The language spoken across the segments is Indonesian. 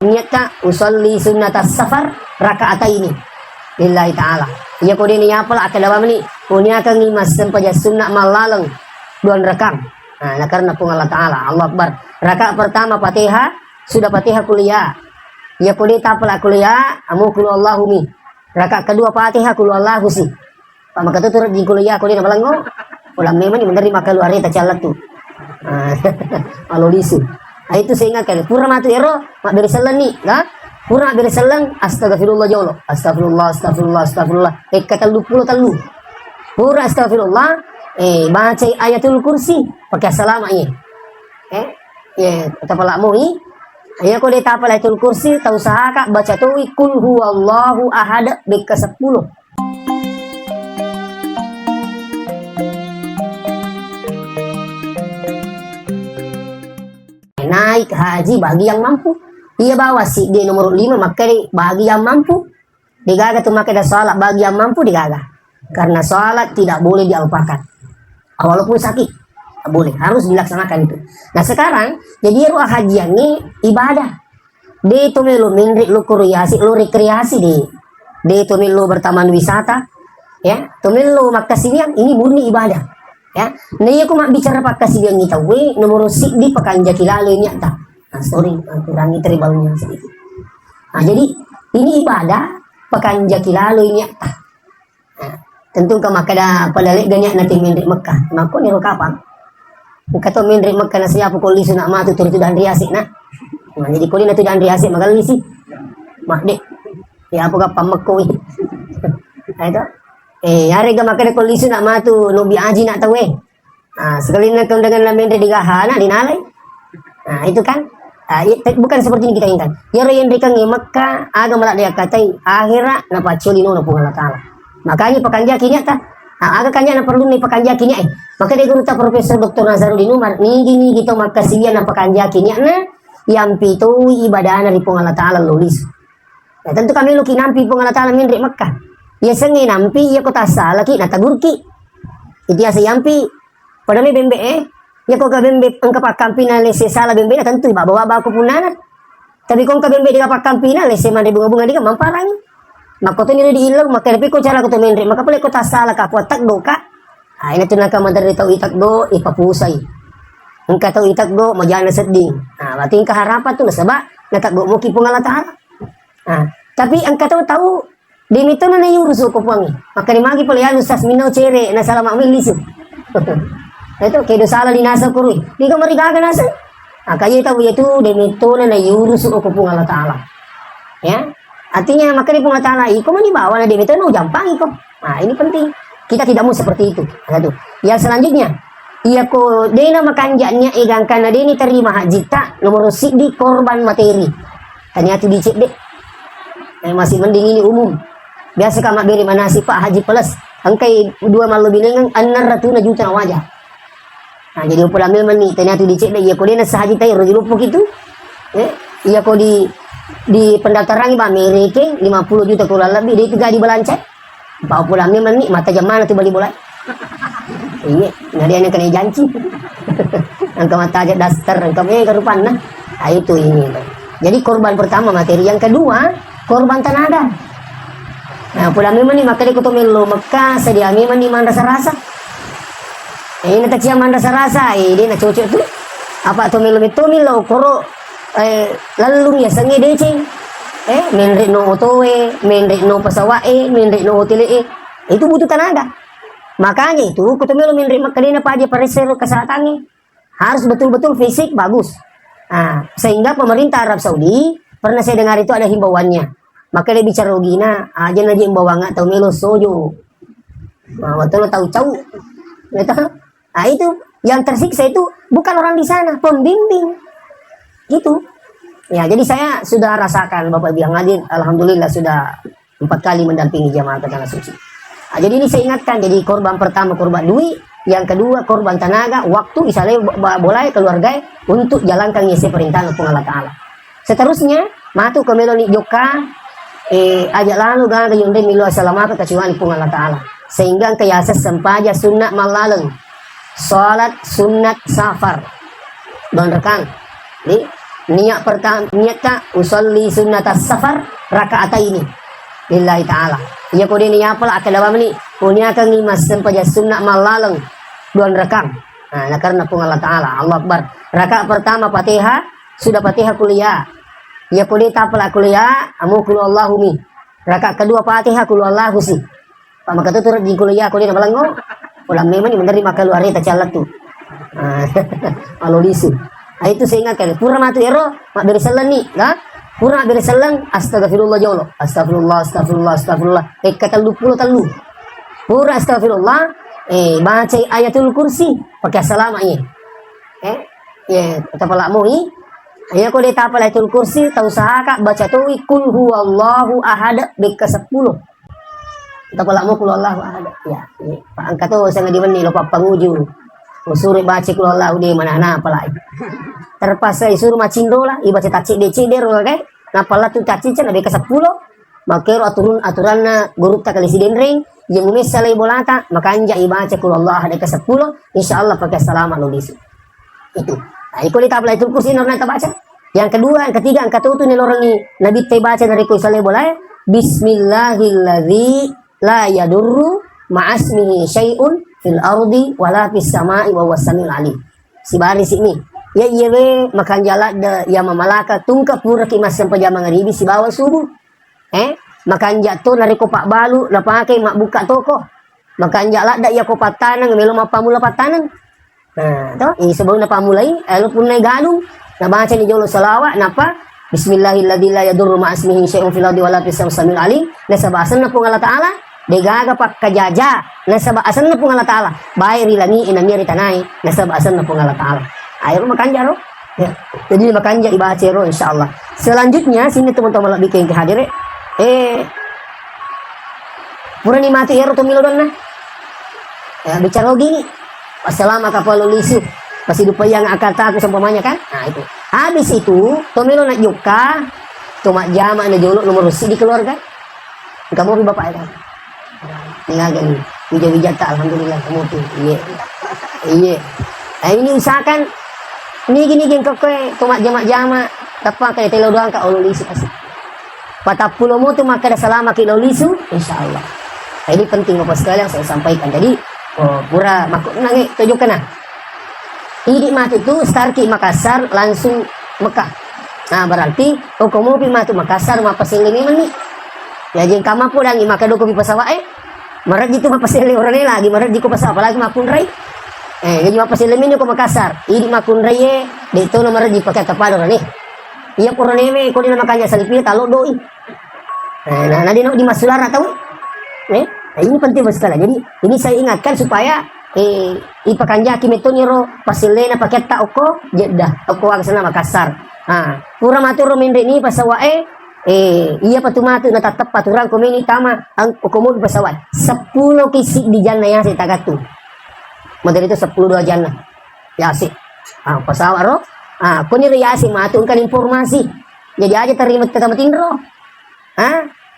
niatta usolli sunnatas safar raka'ataini lillahi ta'ala. Ya ko din niya pala akadawa ni punya kang imas sampaja sunnah malalang 2 rakang. Nah, karena pun Allah Ta'ala. Allah Akbar. Rakaat pertama Fatihah, sudah Fatihah kuliah. Ya ko din tapala kuliah, amu kulu Allahu mi. Rakaat kedua Fatihah kulu Allahu si. Pak maka tu turut di kuliah ko din balango. Ulang memang menerima keluar eta calat tu. Kalau lisu. Nah, itu saya ingatkan. Pura matu ero, mak beri selang ni, lah. Pura beri selang, astagfirullah jauh. Astagfirullah, astagfirullah, astagfirullah. Kata lu puluh telu. Pura astagfirullah, baca ayatul kursi, pakai salamanya. Kata pala mo ni. Ayo ko dia tapal ayatul kursi, tahu sahaka baca tu kul huwallahu ahad beka 10. Naik haji bagi yang mampu. Ia bawa si dia nomor 5 maka bagi yang mampu. Digaga tuh maka ada sholat bagi yang mampu digaga. Karena sholat tidak boleh dialpakan. Walaupun sakit. Tidak boleh. Harus dilaksanakan itu. Nah sekarang jadi ruah haji ini ibadah. Dia itu melu minrik lu kuriasi, lu rekreasi deh. Dia itu melu bertaman wisata. Ya, itu melu makasinian ini murni ibadah. Ya, nih aku mak bicara pakai si dia ngita we nomor sik di pekan jaki lalu ini tak. Nah, sorry, kurangi tribalnya sedikit. Nah, jadi ini ibadah pekan jaki lalu ini tak. Nah, tentu ke makada pada lek ganyak nanti mindrik Mekah. Maka ni kapan? Kata mindrik Mekah na siapa ko lisu nak matu tur itu dan riasik nak. Nah, jadi ko ni tu dan riasik magal lisi. Mak dek. Ya apa ka pamekko ini. Nah, itu hari ga makada ko lisu nak matu no biaji nak tahu sekali nak dengan lamen di gahana dinalai. Nah, itu kan bukan seperti ini kita inginkan. Ya yang dikang Mekah aga malak dia katai akhirat na paculi no pun Allah Taala. Makanya pekanjaki nya ta aga kanya na perlu ni pekanjaki nya maka dia guru ta Profesor Dr. Nazarudin Umar ni gitu maka siya na pekanjaki nya na yang pitu ibadah na di pun Allah Taala lulis. Ya tentu kami luki nampi pun Allah Taala mindrik Mekah. Ya sengi nampi ya kota salaki na tagurki. Itu ya sayampi. Pada me bembe ya kok ka bembe ang kapakampina le se sala bembe na tentu bawa ko punana. Tapi kung ka bembe di kapakampina le se man bunga-bunga di ka mamparangi. Maka to ni di ilaw maka tapi ko cara ko to menre maka pala kota sala ka ko takdo ka. Ay na tunang ka madari taw itakdo ipapusay. Ang ka taw itakdo majana seding. Bating kaharapan to nasaba natakdo mo ki pung Allah Taala. Tapi ang ka taw Dimito na nayuruso ko po maka dimagi pala yan usas minaw chere na salama milisu. Ito kaya dosala linasa ko rin. Di ka marigaga nasa. Kaya ito dimito na nayuruso ko po Allah Ta'ala. Ya. Artinya maka di po Allah Ta'ala iko manibawa na dimito na ujampang iko. Ini penting. Kita tidak mau seperti itu. Satu. Yang selanjutnya. Iya ko dena makanjanya igangkan na dini terima haji tak nomor di korban materi. Ternyata dicek deh. Masih mending ini umum. Biasa kamak beri manasi Pak Haji Plus angkai 2 malu binengang 600 juta na wajah. Nah jadi upul ambil mani ternyata dicek deh iya ko dena sahaji tayo roji lupuk itu. Iya ko di pendaftaran ba mereke 50 juta kurang lebih dia tiga di belancet. Pak upul ambil mani mata jam mana tu bali bola. Iya, ngadi ana kena janji. Angka mata aja daster angka me karupan nah. Itu ini. Jadi korban pertama materi, yang kedua korban tenaga. Nah, pula memang ni maka dia kutomelo Mekah sedia memang ni man rasa-rasa. Ini tak cia man rasa-rasa, dia nak cocok tu. Apa tu melo koro lalu ya sange decing. Menrik no otoe, menrik no pasawae, menrik no hotele. Itu butuh tenaga. Makanya itu kutomelo menrik Mekah dia apa aja pareser kesehatannya. Harus betul-betul fisik bagus. Sehingga pemerintah Arab Saudi pernah saya dengar itu ada himbauannya. Maka dia bicara rogina, aja aja himbauan nggak tahu melo sojo. Waktu lo tahu cau, itu yang tersiksa itu bukan orang di sana, pembimbing, gitu. Ya jadi saya sudah rasakan Bapak bilang hadir, alhamdulillah sudah 4 kali mendampingi jamaah ke tanah suci. Jadi ini saya ingatkan, jadi korban pertama korban duit, yang kedua korban tenaga, waktu misalnya boleh keluarga untuk jalankan yese perintah Allah Ta'ala. Seterusnya matu ke meloni joka ajak lalu gana yunde milu assalamualaikum kecuali pun Allah Ta'ala. Sehingga kayasa sempaja sunat malaleng salat sunat safar. Don rekan. Di niat pertama niatnya usolli sunnatas safar rakaataini lillahi ta'ala. Ia ko din niya pala akalawa ni punya kang imas sampaja sunnah malalang duan rakam. Nah, karena pun Allah Ta'ala Allah Akbar. Rakaat pertama Fatihah sudah Fatihah kuliah. Ia ko din tapala kuliah amu kulu Allahu mi. Rakaat kedua Fatihah kulu Allahu si. Maka tu turut di kuliah ko din balango. Ulang memang menerima keluar eta calat tu. Alo lisu. Itu saya ingatkan pura matu ero mak dari selang ni lah pura dari selang astagfirullah jolo astagfirullah kata lu pura astagfirullah baca ayatul kursi pakai salamanya kata pala mo ayo ko deta pala ayatul kursi tau sahaka baca tu kul huwallahu ahad beka 10 kata pala mo kul huwallahu ahad ya pak angkat tu saya ngadi lupa panguju suruh baca kul huwallahu di mana pala terpaksa suruh macindo lah ibaca tacik deceder okay napala tu tacik can ada ke 10 makero aturan guru tak kali sidenring yang umis salai bolata maka anja ibaca kul Allah ada ke 10 insyaallah pakai salamat nulis itu nah ikut tabla itu kursi norna baca yang kedua yang ketiga angka tu ni orang ni nabi te baca dari kul salai boleh bismillahilladzi la yadurru ma'asmihi syai'un fil ardi wala fis sama'i wa huwas samiul alim si baris ini ya iya we makan jalak de ya mamalaka tungka pura kimas sampai jam ngaribi si bawa subuh makan jatuh nari kopak balu na pakai mak buka toko makan jalak dak ya kopak tanang melo mapamula patanan nah to sebelum napa mulai elo pun naik galung na baca ni jolo salawat napa bismillahilladzi la yadurru ma'asmihi syai'un fil ardi wala fis samiul alim na sabasan na pung Allah taala degaga pak kajaja na sabasan na pung Allah taala bae rilangi inami ritanai na sabasan na pung Allah taala ayo makan jaro ya. Jadi makan jaro dibaca ro insyaallah. Selanjutnya sini teman-teman lebih bikin hadir pura ni mati ero to milodon na ya bicara gini wassalamu kapalu lisu pasti lupa yang akan tahu seumpamanya kan nah itu habis itu to milo nak yuka to mak jama na jolo nomor si di keluarga kamu bapak ya kan ningagan wija-wijata alhamdulillah kamu tuh iya ini usahakan ini gini kok tomat jama tapa kayak telo doang ka lisu pasti patah pulomo tu maka ada selama kilo lisu insyaallah ini penting bapak sekalian saya sampaikan jadi pura makuk nangi tunjukkan nah ini matu itu starki Makassar langsung Mekah nah berarti komo pi matu Makassar ma pasili memang nih ya jeng kama po dangi maka doko pi pasawa marat gitu ma pasili orane lagi marat di ko pasawa apalagi mapun rai jadi apa sih leminyo ko Makassar ini makun raye dito nomor di pakai kapado nih iya pura neme ko din makanya salipnya talo doi nah di masulara tahu ini penting sekali jadi ini saya ingatkan supaya ipakanja kimetonyro pasilena pakai taoko jedah oko ang sana Makassar pura maturo mindre ni pasawa iya patumatu na tatap paturang komini tama ang komo pasawat 10 kisik di jana yang saya tagatu model itu 10 jannah yasi pasawa ro kunir yasi matungkan informasi jadi aja terima ketemu tindro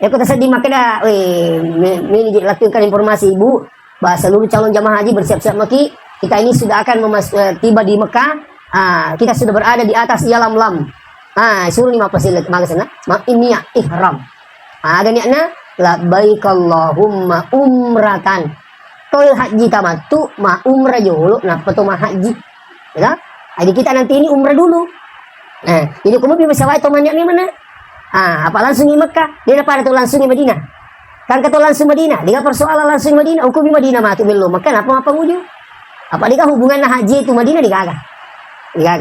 aku tadi makanya ini lakukan informasi ibu bahwa seluruh calon jamaah haji bersiap-siap maki kita ini sudah akan tiba di Mekah kita sudah berada di atas yalam lam suruh 5 pasilat magasana ini ihram ganyan labbaik Allahumma umratan tol haji tamatu ma umrah dulu nah petu ma haji ya jadi kita nanti ini umrah dulu jadi kamu bisa wae tomannya ni mana apa langsung di Mekah dia dapat tu langsung di Madinah kan kata langsung Madinah dia persoalan langsung Madinah hukum di Madinah matu belum Mekah apa ujung apa dia hubungan haji itu Madinah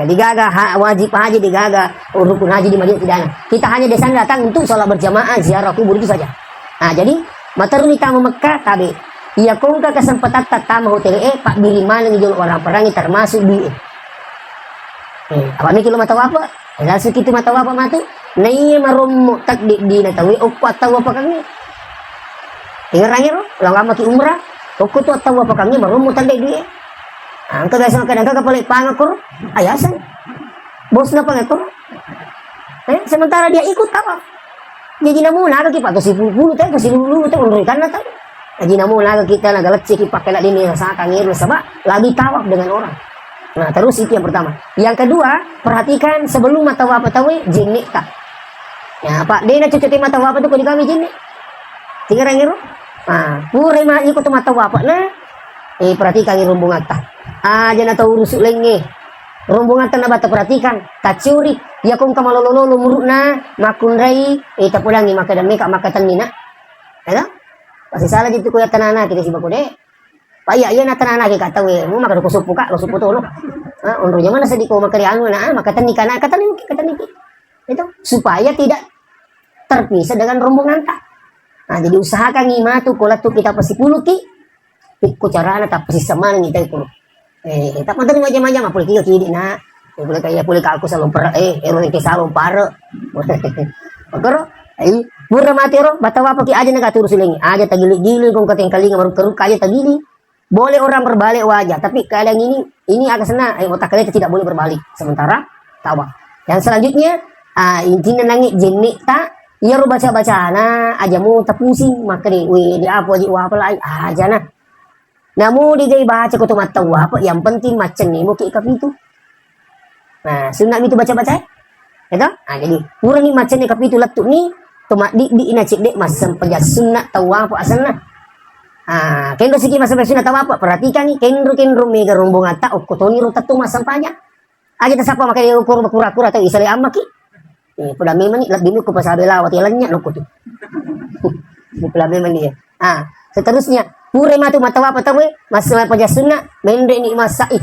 digaga wajib haji digaga rukun haji di Madinah tidak ada kita hanya di sana datang untuk sholat berjamaah ziarah kubur itu saja jadi mataruni tamu Mekah tabi iya kung ka kesempatan tatama hotel pak biriman ng idol orang perangi termasuk di apa nih kilo mata apa langsung kita mata apa matu nai marum tak di natawi o atawa pa kami ingrangi ro lang ki umrah o ko to atawa pa kami marum tak di ang kagasa kadang kapalay pangakor ayasan bos na pangakor sementara dia ikut apa jadi namun naga kita to si pulu tayo si lulu tayo unrikan na tayo jadi namun naga kita nagalat si pakai lagi nih rasa kangir sama lagi tawaf dengan orang Nah, terus itu yang pertama. Yang kedua, perhatikan sebelum mata wapa tahu jenik tak. Ya, Pak, dia nak cuci mata wapa tu kau di kami jenik. Tinggal ngiro. Nah, pure ma ikut mata wapa nah. Perhatikan rombongan tak. Aja na tahu rusuk lengi. Rombongan tanah bata perhatikan. Tak curi. Ya kung kamalololo muruk na makun rai. Tak pulangi maka dan meka maka tanina. Ya, pasti salah gitu kuya tanana kita si bakode. Pak iya na tanana kita tahu ya. Mu maka kusupu ka, kusupu to no. Onro mana sedih ko makari anu na maka tanika na kataniki. Itu supaya tidak terpisah dengan rombongan tak. Nah, jadi usahakan ngima tu kola tu kita pasti puluh ki. Ikut cara tak pasti sama kita ikut. Tak mantan macam-macam apa lagi kiri na. Boleh kayak boleh aku salom per ero ke salom pare. Okoro, pura mati ro batawa apa ki aja nak atur siling. Aja tagili-gili kong kateng kali ngamar keruk aja tagili. Boleh orang berbalik wajah, tapi kadang ini agak senang. Otak kalian tidak boleh berbalik. Sementara tawa. Yang selanjutnya, intinya nangis jenik tak. Iya ro baca-baca na aja mau tak pusing maka di apa aja apa lain aja nah. Namu di gay baca ko mata apa yang penting macam ni mau ikap itu. Nah, sunat itu baca-baca. Ya toh? Jadi kurang ni macam ni kap itu latuk ni tomat di ina cek dek masam penja sunat tahu apa asana. Kendo siki masa sunat tahu apa perhatikan ni kendo mega rombongan tak okotoni ro tatu masam panya. Aja tak siapa makai ukur kura-kura atau isale amaki. Pada memang ni lebih ko pasabe lawat yalannya no ko tu. Pada memang ni. Seterusnya pure matu mata apa tahu masa penja sunat mende ni masai.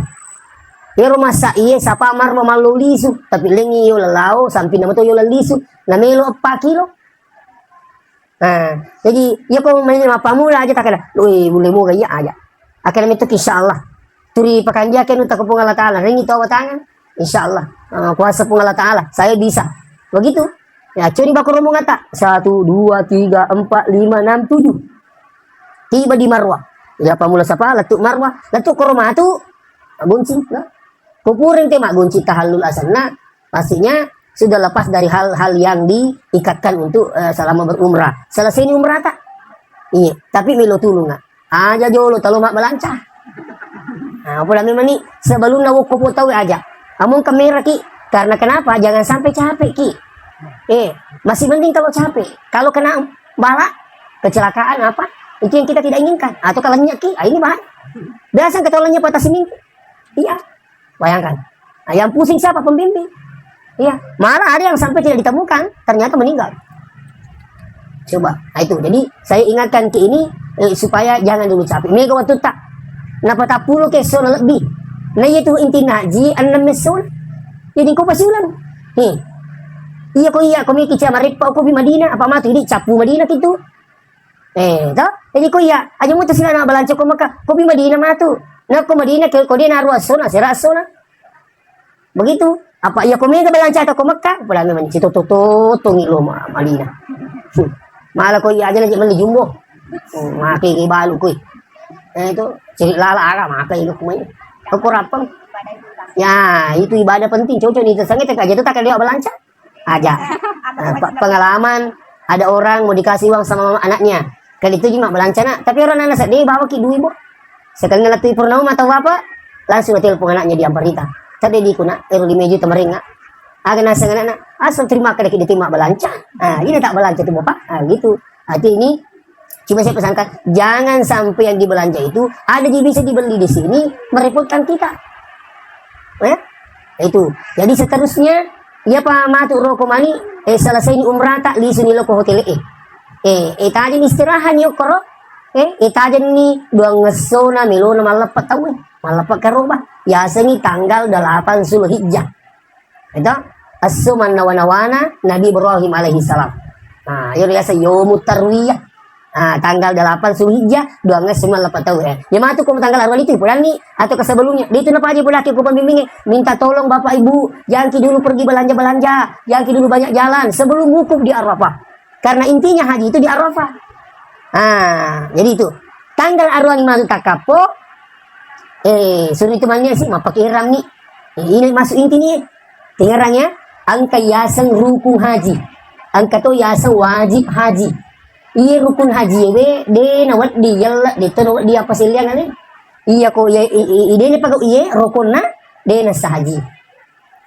Pero masai sapa mar malu lisu tapi lengi yo lalau sampai nama tu yo lisu na melo 4 kilo. Jadi ya kau main apa mula aja tak ada. Boleh mau gaya aja. Akhirnya itu insyaallah. Turi pakan dia kan untuk Allah Taala. Ringi tahu tangan. Insyaallah. Kuasa Allah Taala. Saya bisa. Begitu. Ya, curi baku rombongan tak. 1, 2, 3, 4, 5, 6, 7. Tiba di Marwah. Ya apa mula siapa? Latuk Marwah. Latuk koroma tu. Gunci. Kupuring tema gunci tahallul asana. Pastinya sudah lepas dari hal-hal yang diikatkan untuk selama berumrah. Selesai ini umrah tak? Iya, tapi milo tulung nak. Aja jolo talo mak belancah. Apa memang ni sebelum nawuk kopo tahu aja. Among kamera ki. Karena kenapa? Jangan sampai capek ki. Masih penting kalau capek. Kalau kena bala, kecelakaan apa? Itu yang kita tidak inginkan. Atau kalau lenyap ki, ini bahaya. Biasa kita lenyap patah seminggu. Iya. Bayangkan. Yang pusing siapa? Pembimbing. Iya, malah ada yang sampai tidak ditemukan, ternyata meninggal. Coba, itu. Jadi saya ingatkan ke ini supaya jangan dulu capek. Mega waktu tak, napa tak puluh ke soal lebih. Nah itu inti naji 6 mesol. Jadi kau pasti ulang. Iya kau mikir cuma ripa kau di Madinah apa matu ini capu Madinah gitu. Toh? Jadi kau iya, aja mau tersilah nak belanja kau maka kau di Madinah matu. Nah kau Madinah kau dia naruh sona, serak sona. Begitu. Apa iya kau mega belanja atau kau Mekah? Pula memang situ tungi lo Madinah. Malah kau iya aja lagi beli jumbo. Makai balu kau. Itu ciri lala agak makai itu kau. Kau rapang. Ya itu ibadah penting. Cocok nih tersangit aja itu tak dia belanja. Aja. Pengalaman ada orang mau dikasih uang sama anaknya. Kali itu cuma belanja nak. Tapi orang anak sedih bawa ki duit bo. Sekali ngelatih purnama atau apa? Langsung telepon anaknya di Amparita. Tadi di kuna ero di meja temeringa. Aga nasa ngana asal terima kada kita terima belanja. Ini tak belanja tu Bapak. Gitu. Arti ini cuma saya pesankan jangan sampai yang dibelanja itu ada yang bisa dibeli di sini merepotkan kita. Itu. Jadi seterusnya ya Pak Matu Rokomani selesai ini umrah tak li sini lo ke hotel tadi istirahat yuk koro. Tadi ni dua ngesona milona malapat tahu. Malapat karubah. Ya sengi tanggal 8 Zulhijjah. Itu as-suman nawana Nabi Ibrahim alaihi salam. Ya biasa yaumut tarwiyah. Tanggal 8 Zulhijjah 29 tahu Ya matu ko tanggal arwah itu pulang ni atau ke sebelumnya. Di itu napa aja pula ke pembimbingnya minta tolong Bapak Ibu, jangan dulu pergi belanja-belanja, jangan dulu banyak jalan sebelum wukuf di Arafah. Karena intinya haji itu di Arafah. Jadi itu. Tanggal arwah ni matu takapo suruh itu mana sih mau pakai ihram nih. Ini masuk inti nih. Tinggarannya angka yasan rukun haji. Angka to yasan wajib haji. Iya rukun haji de nawat di yalla de to nawat di apa silian nanti. Iya ko iya ide ni pag iya rukun na dia sah haji.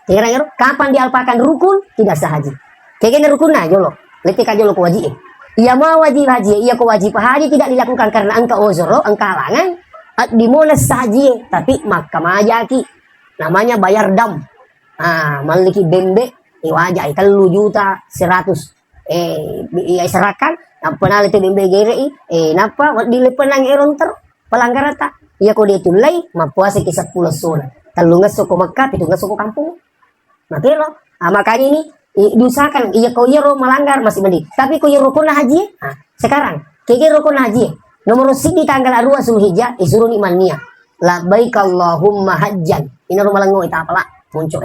Kira-kira kapan dialpakan rukun tidak sah haji. Kayaknya rukun aja lo. Letik aja lo kewajib. Ia mau wajib haji, ia kewajib haji tidak dilakukan karena engkau uzur, engkau halangan. Di mana sah haji, tapi maka majaki namanya bayar dam. Maliki bembe, wajah 3.100.000. Ia serahkan. Apa nala itu bembe gere napa dilepenang eron ter pelanggaran tak. Ia ko dia tulay mapuasa kisah 10 sona. Talungas ko Mekah, pitungas ko kampung. Makelo, makanya ini diusahakan iya kau yero melanggar masih mending. Tapi kau yero rukun haji, sekarang kiki rukun haji nomor sidi tanggal 2 Zulhijjah isuruh iman niat. Labbaik Allahumma hajjan. Ini rumah lango itu apalah muncul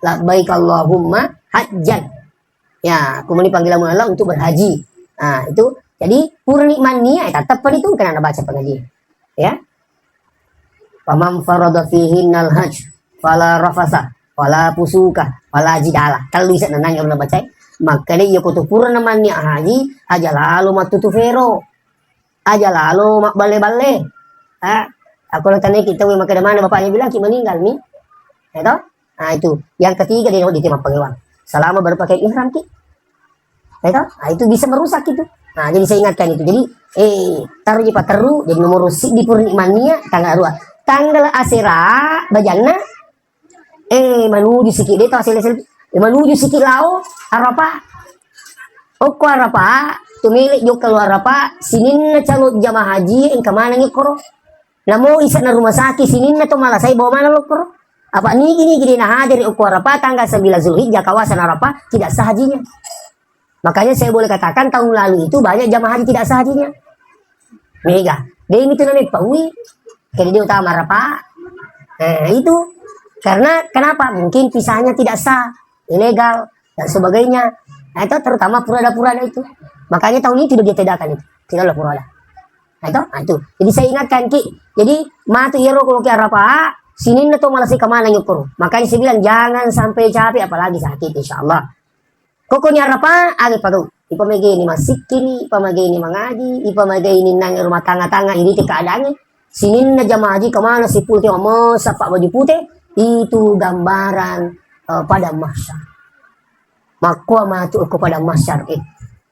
Labbaik Allahumma hajjan. Ya, kemudian panggilan Allah untuk berhaji. Nah, itu jadi purniman niat tetap itu kan Anda baca pengajian. Ya. Faman farada fihinnal hajj fala rafasa wala pusuka wala jidala. Kalau bisa nanya udah baca, maka dia kutu purnaman niat haji aja lalu matutu vero. Aja lalu mak bale-bale. Aku tanya kita maka dari mana bapaknya bilang kita meninggal nih. Itu? Nah, itu. Yang ketiga dia diterima pengewan. Selama berpakai ihram ki. Itu bisa merusak itu. Nah, jadi saya ingatkan itu. Jadi taruh di pateru jadi nomor rusik di purnimania tanggal 2. Tanggal asera bajana menuju sikit dia tahu hasil menuju sikit lao Arafah. Oko Arafah tu milik jo keluar Arafah sinin na calon jamaah haji engka mana ngikoro. Namo isa na rumah sakit sinin na to malah saya bawa mana lo koro. Apa ni gini nah hadir oko Arafah tanggal 9 Zulhijjah kawasan Arafah tidak sah hajinya. Makanya saya boleh katakan tahun lalu itu banyak jamaah haji tidak sah hajinya. Mega. Dia itu namanya pawi. Jadi dia utama Arafah. Itu karena kenapa? Mungkin pisahnya tidak sah, ilegal dan sebagainya. Nah, itu terutama purada-purada itu. Makanya tahun ini tidak ditiadakan itu. Tidaklah purada. Nah, itu. Jadi saya ingatkan ki. Jadi matu yero kalau ke Arafah, sini na to malah si kemana nyukur. Makanya saya bilang jangan sampai capek apalagi sakit insyaallah. Kokonya Arafah agi padu. Ipamagay ni masikiri, ipamagay ni mangaji, ipamagay ni nang rumah tangga-tangga ini keadaannya. Sinin na jamaah haji kemana si putih masa pak baju putih. Itu gambaran pada masyar. Makwa matu kepada masyar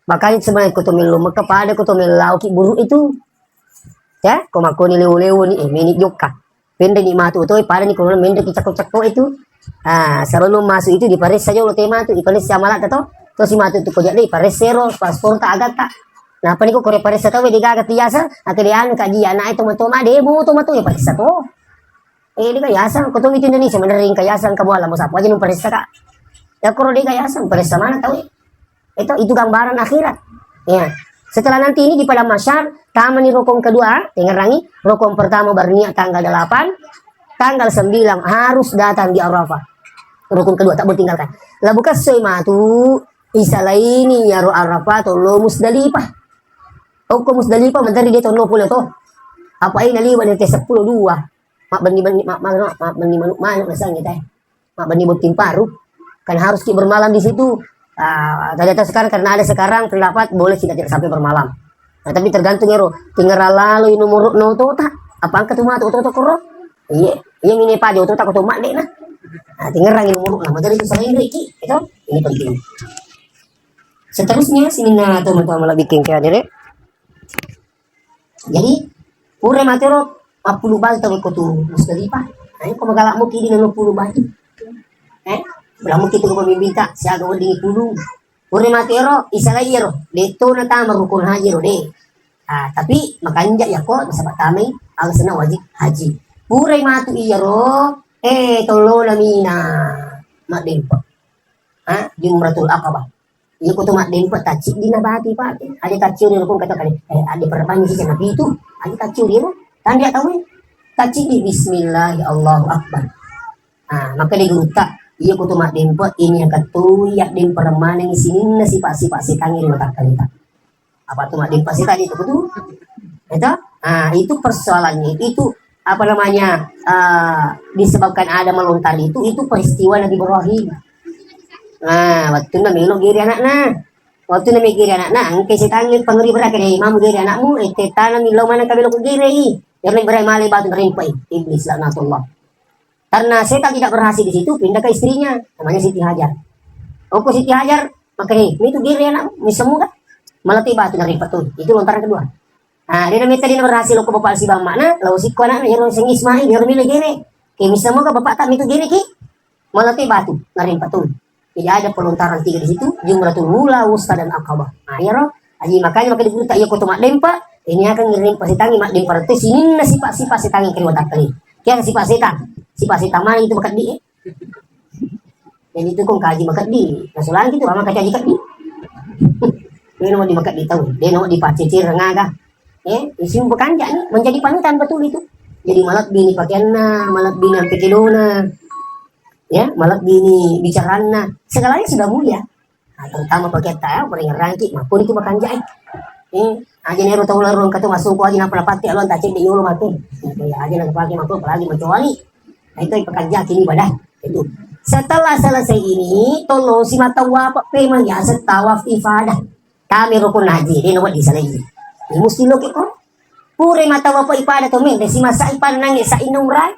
makanya sebenarnya kutumil kepada kutumil lauki buruk itu ya komako ni lewo-lewo ni menit joka pende ni matu itu pada ni kalau mende kicak-cakko itu sebelum masuk itu di Paris saja lo tema itu di Paris sama lah to si matu itu kojak deh Paris zero paspor tak agak tak nah apa ni ko kore Paris tahu di gagat biasa atelian kajian na itu matoma demo to ya Paris to di kayasan, kau itu Indonesia menering kayasan kamu alam apa aja nung perisa kak. Ya kalau di kayasan perisa mana tahu? Itu gambaran akhirat. Ya. Setelah nanti ini di padang masyar, taman di rukun kedua, dengar rangi, rukun pertama berniat tanggal 8, tanggal 9 harus datang di Arafah. Rukun kedua tak boleh tinggalkan. Lah bukan sematu isalah ini ya ro Arafah to lo Musdalifah. Oh ko Musdalifah menteri dia to 20 to. Apa ini liwa dari 10 2. Mak bani manuk nasang kita mak bani butim paru kan harus kita bermalam di situ. Ternyata sekarang karena ada sekarang terdapat boleh tidak sampai bermalam. Nah, tapi tergantung ero tinggal lalu nomor no to tak apa angkat rumah to koro iya ini pada to tak to mak dek nah tinggal rangi nomor nah jadi itu selain iki itu ini penting. Seterusnya sini nah teman-teman lebih bikin kayak dere. Jadi pura matero 40 bal tahu ko tu Musdalifah. Kung magalak mo kini ng 10 bal. Wala mo kito ko pamibinta siya gawa ding 10. Puri matero isa la yero. Dito na tama rukun haji ro de. Tapi makanja ya ko sa batamay ang sana wajib haji. Puri matu iyero tolo lamina madin po. Jumratul Aqabah. Iya ko to madin po tachi di nabati pa. Ada tachi ro kung kata kali ada perpan si na itu. Ada tachi ro. Tanda tahu taci di Bismillah ya Allahu Akbar. Maka dia guruta iya ko tumak dempot ini yang katuyak din permana ng sinin na sipa-sipa si tangin mata kalita. Apa tumak dempot si tadi itu betul? Itu persoalannya itu apa namanya disebabkan ada melontar itu peristiwa Nabi Ibrahim. Waktu Nabi lo giri anak waktu Nabi giri anak angke si tangin pengeri berak ni mamu giri anakmu tanam lo mana kabelo ko giri. Yang berai malay batu rin pa iblis laknatullah. Karena setan tidak berhasil di situ, pindah ke istrinya, namanya Siti Hajar. Oke Siti Hajar, makanya ini tuh giri anak, ini semua kan, malah tiba tuh dari petul, itu lontaran kedua. Nah, dia namanya tadi berhasil ke bapak si bang mana, lalu si kuana yang sing Ismail, yang milih gini, kayak misalnya ke bapak tak itu gini ki, malah tiba tuh dari petul. Jadi ada pelontaran 3 di situ, Jumratul Ula, Wusta dan Aqabah. Nah, ya roh, aji makanya maka dibuta iya kutu mak dempa, ini akan ngirim pasitangi mak dempa itu sini nasi pak sitangi kiri watak kali. Kian si pak setang mana itu bakat di. Jadi itu kong kaji bakat di. Nasulan gitu, ama kaji kat di. Dia nomor di bakat di tahu, dia nomor di pacicir ngaga. Isim bekanja nih menjadi panutan betul itu. Jadi malat bini pakaianna, malat bini pikidona. Ya, malat bini bicarana, segalanya sudah mulia. Nah, terutama pakai tahu paling rangki, maupun itu makan jahit. Aja nero tahu larung kata masuk ko aja napa pati alon tak cek di yolo mati. Ya aja nak pakai makul apalagi mencuali. Nah, itu pekerja kini badah. Itu. Setelah selesai ini, tolong si mata wapa pemang ya tawaf ifadah. Kami rukun haji, dia nomor di selesai. Ini mesti lo kiko. Pure mata wapa ifadah to men, si masa ifadah nangis sa inung rai.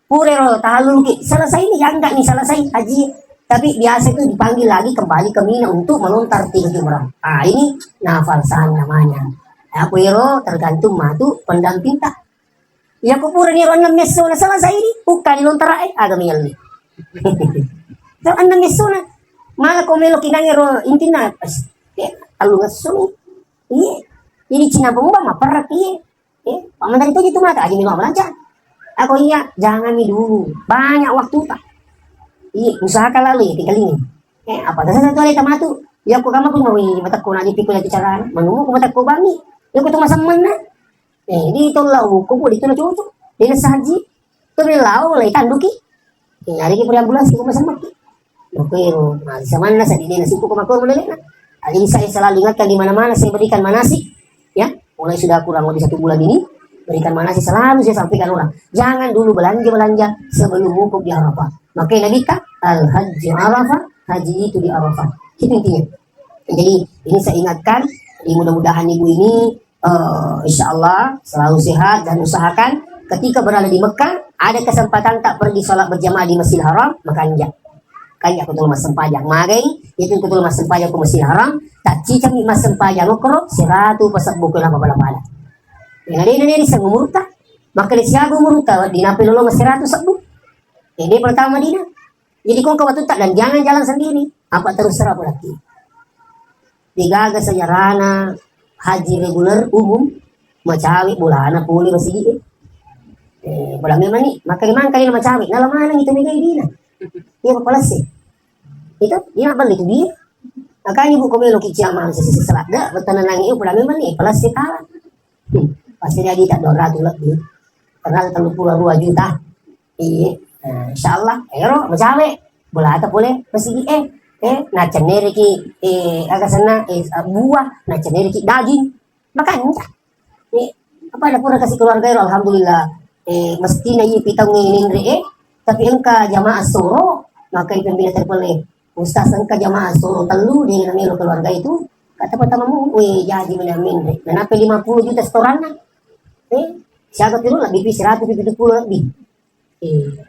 Pure ro tahalul ki. Selesai ini ya enggak nih selesai haji. Tapi biasa itu dipanggil lagi kembali ke Mina untuk melontar 3 jumrah. Ah ini nafalsan namanya. Apa iro tergantung matu pendamping tak. Ya kupura ni ro 6 meso na selesai ini. Bukan lontar ay agak miyal ni. So 6 meso na. Malah komelo kinang iro intina. Alungas suni. Iya. Ini Cina pemba maparak iya. Pamantar itu gitu mata aja minum belanja. Aku iya jangan mi dulu. Banyak waktu tak. Iya, usahakan lalu ya tinggal ini. Apa dasar satu hari tamatu? Ya aku kamu pun mau ini mata ko na pikul at cara. Mangumo ko mata ko bami. Ya ko tumasam man na. Dito lau ko dito na cucu. Di na saji. To ni lau lay tanduki. Ari ki puri ambulans ko masamak. Pero sa man na sa di na sipo ko makor mulai na. Ali saya selalu ingatkan di mana-mana saya berikan manasik. Ya, mulai sudah kurang lebih 1 bulan ini. Berikan manasik selalu saya sampaikan orang. Jangan dulu belanja sebelum wukuf di Arafah. Makanya Nabi kata al-hajj Arafah, haji itu di Arafah. Itu intinya. Jadi ini saya ingatkan, mudah-mudahan ibu ini insya Allah selalu sehat dan usahakan ketika berada di Mekah ada kesempatan tak pergi sholat berjamaah di Masjidil Haram, maka anjak. Kaya kutul mas sempajang magai, itu kutul mas sempajang ke Masjidil Haram, tak cicam mas sempajang ukro, 100 pasak buku lama bala-bala. Yang ada ini sang umurta, maka di siaga umurta di napil lo mas 100 sabu. Ini pertama dina. Jadi kau kawat tak dan jangan jalan sendiri. Apa terus serap lagi. Digaga sejarana haji reguler umum macawi bulana puli masih di. Bola memang ni maka memang kali macawi. Nala mana itu megai dina. Iya papalas sih. Itu dia balik dia. Makanya ibu komelo kiciama sisi selada bertanang iyo bola memang ni palas sih kalah. Pasti dia tak 200 lebih. Karena 32 juta. Iya. Insyaallah ero macawe bola ata boleh pasti na ceneri ki agak sana buah na ceneri ki daging makanya apa ada pura kasih keluarga ero alhamdulillah mesti na yi pitang nginin tapi engka jamaah soro maka pembina terpilih ustaz engka jamaah soro telu di namelo keluarga itu kata pertama jadi menamin kenapa 50 juta setoran siapa tiru lebih 170 lebih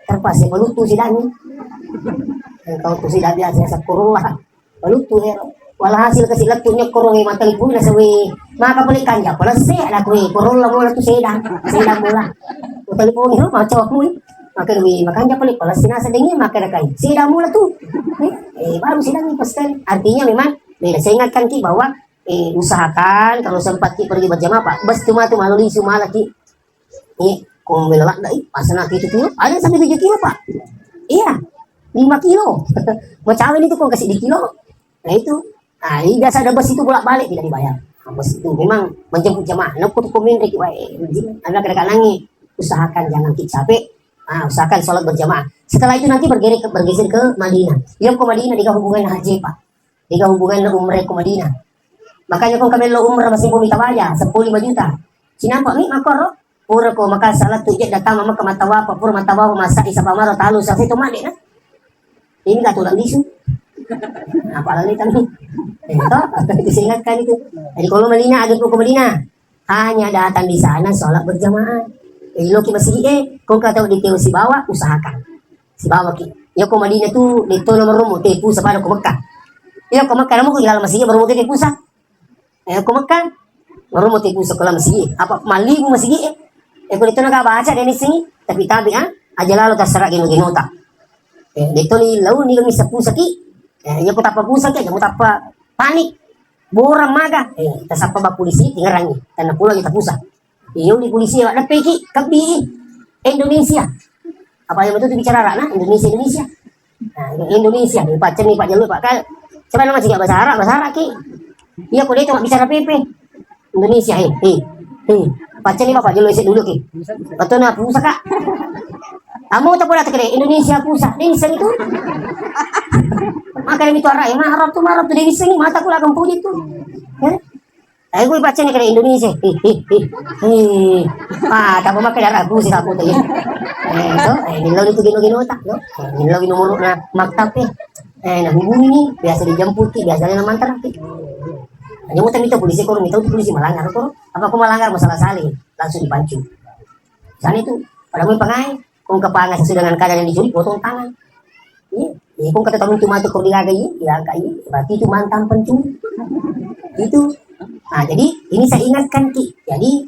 terpas ya balutu sidanya kalau tu sidah biasa sa kurula balutu wala hasil kasi latunya kurung mata lipu na sawi maka balik kanja pala saya ada kui kurula mo tu sidah mula utalipu ni macam aku maka wi makanya balik pala sinasa dengi maka ada kai sidah mula tu baru sidah ni pasti artinya memang saya ingatkan ki bahwa usahakan kalau sempat ki pergi berjamaah pak bas cuma tu malu lisu malaki kung melelak dai pasana 7 kilo ada sampai 7 kilo pak iya 5 kilo macawin itu kung kasih di kilo nah itu biasa ada bus itu bolak-balik tidak dibayar bus itu memang menjemput jamaah nak kutu komen reki wae anda kadang-kadang usahakan jangan capek usahakan sholat berjamaah setelah itu nanti bergeser ke Madinah yang ke Madinah dengan hubungan haji pak dengan hubungan umrah ke Madinah makanya kung kami lo umrah masih bumi tabaya 15 juta sinapa ni makoro pura ko maka salat tujek datang mama ke matawa pura matawa masa isa pamaro talu sa itu made na ini ka tulang lisu apa lagi kami itu diingatkan itu jadi kalau Madinah agak ke Madinah hanya datang di sana sholat berjamaah Loki masih kung kataw di teo si bawa usahakan si bawa ki yo ko Madinah tu dito nomor rumo te pusa para ko Mekah yo ko Mekah mo ko ilal masih baru mo te pusa ko Mekah baru mo te pusa ko masih apa malibu masih ko dito nagabaca din sini tapi aja lalu terserah ginota dito ni law ni kami sa pusa ki yo ko tapa pusa ki mo tapa panik borang maga tasapa ba polisi tingarangi tanah pulau kita pusa iyo di polisi ada peki kabi Indonesia apa yang betul bicara rana Indonesia Indonesia Pak Cen Pak Jalur Pak Kal coba nama juga bahasa Arab ki iya kok dia cuma bicara PP Indonesia Pak Cen Pak Jalur dulu ki betul na pusat kak kamu tak boleh terkira Indonesia pusat ini seng itu makanya itu arah marah tuh dari sini mata ku lagang pun itu gue baca nih kira Indonesia tapi makai darah aku sih aku tuh ya nilaw itu gino tak no nilaw nomor na maktab nah hubungi nih biasa dijemput biasanya naman terapi hanya mau minta polisi kalau minta polisi melanggar kok apa aku melanggar masalah saling langsung dipancu sana itu pada mau pengai kung kapangas sesuai dengan keadaan yang dicuri potong tangan kung kata tamu cuma tuh koordinasi ya kayak berarti itu mantan pencuri itu. Nah, jadi ini saya ingatkan Ki. Jadi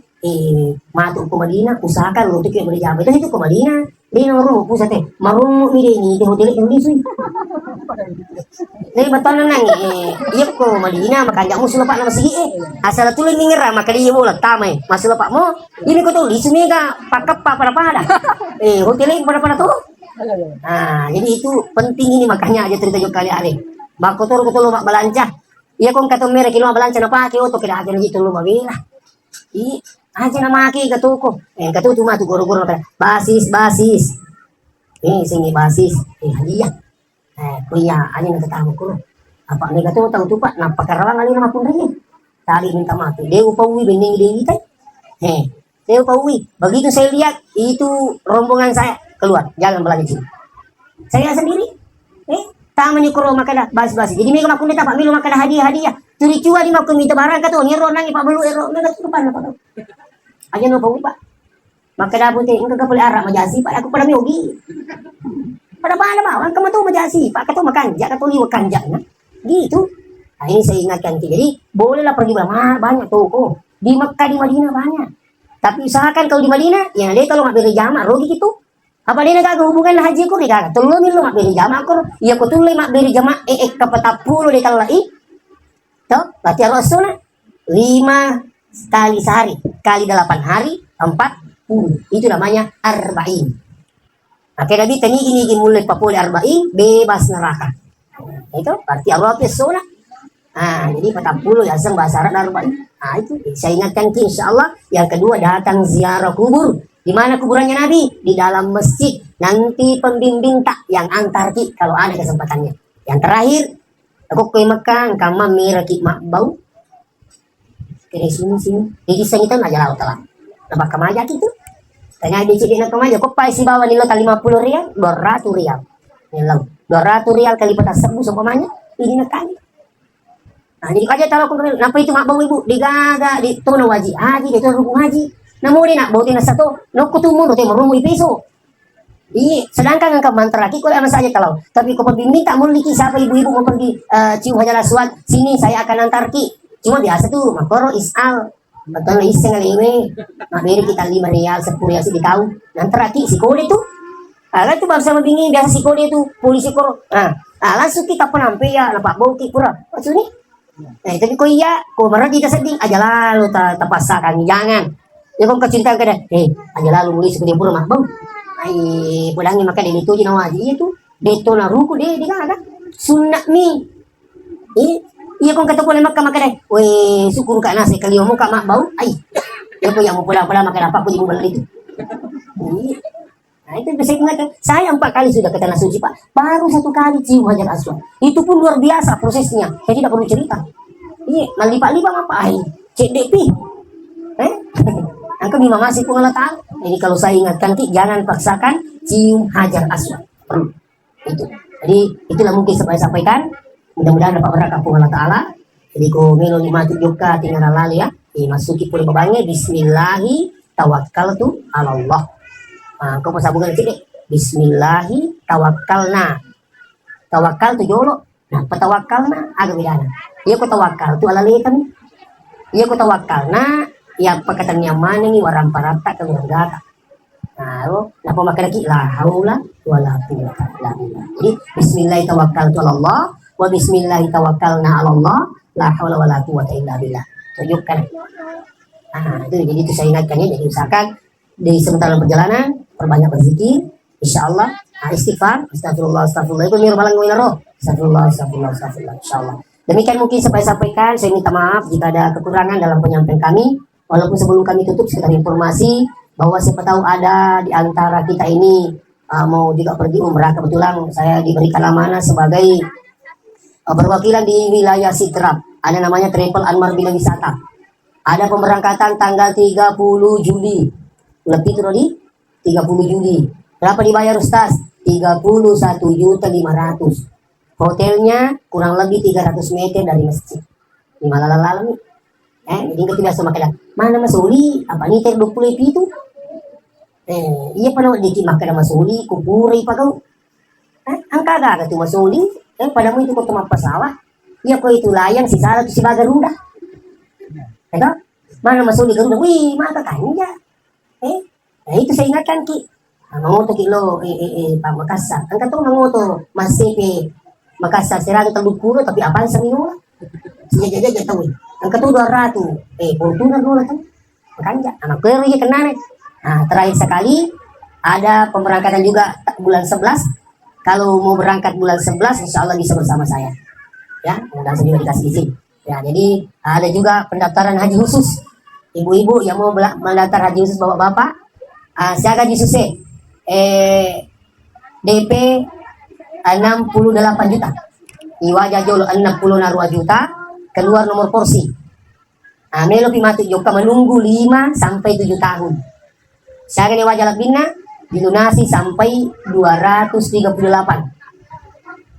matuk ke Madinah usahakan untuk yang berjamaah itu ke Madinah. Dia nomor pusat marum ini di hotel Indonesia. Jadi betul nang iya ke Madinah maka jamu sulah Pak nama segi asal tulen ngira maka dia bola tamai masalah Pak mo ini ko tuh di sini ga pakap pada hotel pada tuh. Nah, jadi itu penting ini makanya aja cerita juga kali ale. Bak kotor mak belancah. Iya kung katong merek kilo balansa na paki oto kina aja nagito lumabila. Aja na maki katuko. Katuto matu guru-guru na basis. Singi basis. Hadiah. Kuya ani nagtatamo ko. Apa ni katuto tahu tupa napakarawang ali na mapundri. Tali minta mati. Dewa pauwi bending dewi tay. Dewa pauwi. Begitu saya lihat itu rombongan saya keluar jalan belanja. Saya sendiri. Tama ni kuro makada bas-bas. Jadi mereka makun dita Pak Milo makada hadiah. Turi cua di makun minta barang kato ngiro nangi Pak Belu ero na tupan Pak. Aja no Pak. Makada putih engka kapul arah majasi Pak aku pada miogi. Pada mana bawang kamu tuh majasi Pak kato makanja kato liwat kanja na. Gitu. Nah, ini saya ingatkan jadi bolehlah pergi banyak toko. Di Mekah di Madinah banyak. Tapi usahakan kalau di Madinah ya dia kalau nggak beli jamaah rugi gitu. Apa dia nagagawa hubungan haji ko ni kaga tulo nilo makbili jama ko iya ko tuloy makbili jama kapatapulo di kalai to berarti rasul 5 kali sehari kali 8 hari 40 itu namanya arba'in. Oke Nabi tani ini mulai papuli arba'in bebas neraka itu berarti Allah pesona. Jadi 40 ya sang bahasa Arab arba'in. Itu saya ingatkan insyaallah. Yang kedua datang ziarah kubur. Di mana kuburannya Nabi? Di dalam masjid. Nanti pembimbing tak yang antar Ki kalau ada kesempatannya. Yang terakhir, aku ke Mekah, kama miraki makbau. Kini sini. Di kisah itu aja laut lah. Nampak kemaja gitu. Tanya di sini nak kemaja. Kok pai si bawa nilai 50 rial, 200 rial. Nilau 200 rial kali petas sebu seumpamanya. Ini nak kali. Nah, jadi aja tahu kenapa itu makbau ibu digaga di tono waji haji di tono rukun haji. Namun dia nak bawa tina satu, no kutumun no temo rumu ipeso. Sedangkan engkau mantra lagi kau sama saja kalau. Tapi kau pembimbing tak memiliki siapa ibu-ibu mau pergi cium hajar aswad. Sini saya akan antar Ki. Cuma biasa tuh makoro isal. Betul iseng lewe. Beri kita 5 rial 10 rial sih tahu. Antar Ki si kode tuh. Kan tuh bangsa membingin biasa si kode tuh polisi koro. Langsung kita penampi ya nampak bau Ki pura. Maksud ni? Tapi kau iya, kau marah kita sedih aja lalu terpaksakan jangan. Ya kung kacintaan ka na, aja lalu muli sa kuning puro makbaw. Ay, pulangin maka dito di nawaji itu. Dito na ruko di ka sunna mi. Iya kung katapulan maka na, syukur ka na sa kaliwa mo ka makbaw. Ay, ya po yang mo pula maka dapat po di mo balik itu. Nah itu bisa ingat saya 4 kali sudah ke tanah suci Pak. Baru 1 kali cium hajar aswad. Itu pun luar biasa prosesnya. Saya tidak perlu cerita. Melipat-lipat apa? Cek DP. Angka memang masih pengalaman. Jadi kalau saya ingatkan Ki, jangan paksakan cium hajar aswad. Itu. Jadi itulah mungkin saya sampaikan. Mudah-mudahan dapat berkah Allah Taala. Jadi ko melo 5 juga tinggal lalu ya. Masuki pulih babange. Bismillahi tawakkaltu 'ala Allah. Kau pas sambungan sini. Bismillahi tawakkalna. Tawakal tu jolo. Nah, patawakkalna agak bidana. Iya ko tawakal tu ala kami. Iya ko tawakkalna ya pakatan nyaman ni waram parata ka gata. Nah, napa makanaki la haula wala quwwata illa billah. Jadi bismillah tawakkaltu 'ala Allah wa bismillah tawakkalna 'ala Allah la haula wala quwwata illa billah. Tunjukkan. Itu jadi itu saya ingatkan ya. Jadi usahakan di sementara perjalanan perbanyak berzikir, insyaallah. Istighfar, astagfirullah, astagfirullah. Itu mirbalang roh. Astagfirullah, astagfirullah, astagfirullah. Insyaallah. Demikian mungkin sampai sampaikan. Saya minta maaf jika ada kekurangan dalam penyampaian kami. Walaupun sebelum kami tutup sekedar informasi bahwa siapa tahu ada di antara kita ini mau juga pergi umrah. Kebetulan saya diberikan amanah sebagai perwakilan di wilayah Sidrap. Ada namanya Travel Anwar Bina Wisata. Ada pemberangkatan tanggal 30 Juli. Lebih itu di 30 Juli. Berapa dibayar Ustaz? 31.500.000. Hotelnya kurang lebih 300 meter dari masjid. Di Malalalam nih. Jadi tidak sama kayak mana masuli? Apa nih 20 itu? Iya pada dikit makan masuli, kupuri pa kau. Angka agak tuh masuli. Padamu itu kau tempat pesawat. Iya kau itu layang si salah tu si Bagaruda. Itu mana masuli Garuda? Wih, maka kanja. Itu saya ingatkan ki. Mangoto kilo Pak Makassar. Angka tuh mangoto Mas CP Makassar 130 tapi apaan sa minula? Jaja tahu. Angka tuh 200. Fortuna dulu kan. Makanya anak kero ya kena nih. Nah, terakhir sekali ada pemberangkatan juga bulan 11. Kalau mau berangkat bulan 11 insya Allah bisa bersama saya. Ya, mudah-mudahan saya juga dikasih izin. Ya, jadi ada juga pendaftaran haji khusus. Ibu-ibu yang mau mendaftar haji khusus bapak-bapak, saya gaji susah. DP 68 juta. Iwaja jolo 62 juta. Keluar nomor porsi. Melo pimatu joka menunggu 5 sampai 7 tahun. Saya gani wajah labina dilunasi sampai 238.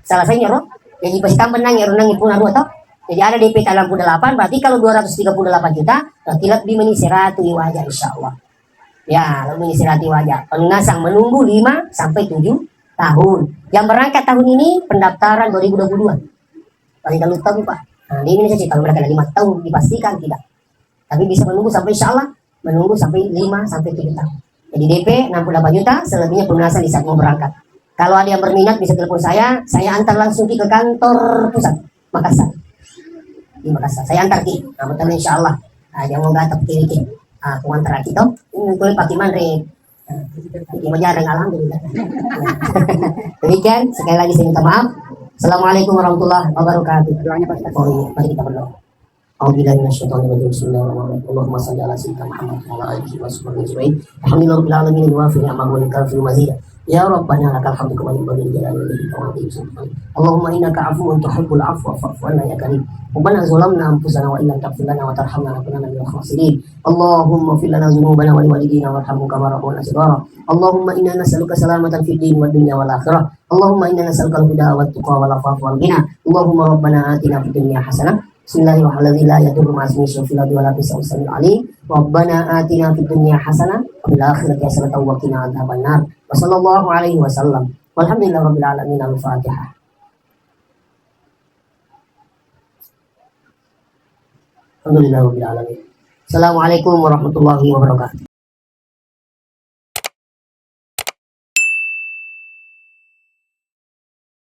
Salah saya nyero. Jadi pasti tambah nang pun aru atau. Jadi ada DP 68 berarti kalau 238 juta berarti lebih meni 100 wajah insyaallah. Ya, lalu istirahat wajah. Pelunasan menunggu 5 sampai 7 tahun. Yang berangkat tahun ini pendaftaran 2022. Paling kalau tahu Pak. Nah, ini saja kalau mereka 5 tahun dipastikan tidak. Tapi bisa menunggu sampai insyaallah menunggu sampai 5 sampai 7 tahun. Jadi DP 68 juta, selebihnya pelunasan di saat mau berangkat. Kalau ada yang berminat bisa telepon saya antar langsung ke kantor pusat Makassar. Di Makassar. Saya antar ki. Nah, betul insyaallah. Jangan mau gatap kiri-kiri. Kuantar kita ini boleh pakai manre di jarang alhamdulillah. Demikian sekali lagi saya minta maaf. Assalamualaikum warahmatullahi wabarakatuh. Doanya Pak. Oh iya, mari kita berdoa. A'udzubillahi minasyaitonir rajim. Bismillahirrahmanirrahim. Allahumma shalli ala sayyidina Muhammad wa ala alihi wa sahbihi. Alhamdulillahirabbil alamin wa fi ni'mahu wa kafi mazida. Ya Rabbana lakal hamdu kama yanbaghi li jalali wajhika wa 'azimi sultanik. Allahumma innaka 'afuwun tuhibbul 'afwa fa'fu 'anna ya karim. Rabbana zalamna anfusana wa illam taghfir lana wa tarhamna lanakunanna minal khasirin. Allahumma ighfir lana dhunubana wa liwalidina warhamhum kama rabbawna shighara. Allahumma inna nas'aluka salamatan fid din wad dunya wal akhirah. Allahumma inna nas'aluka al-huda wat tuqa wal 'afafa wal ghina. Allahumma rabbana atina fid dunya hasanah. Bismillahirrahmanirrahim. La yadurru ma'asmi syafil adi wa la bisa'u samil alim. Rabbana atina fid dunya hasanah wa fil akhirati hasanatan wa qina adzabannar. Wa sallallahu alaihi wasallam. Walhamdulillahirabbil alamin. Al-Fatihah. Alhamdulillahirabbil alamin. Assalamualaikum warahmatullahi wabarakatuh.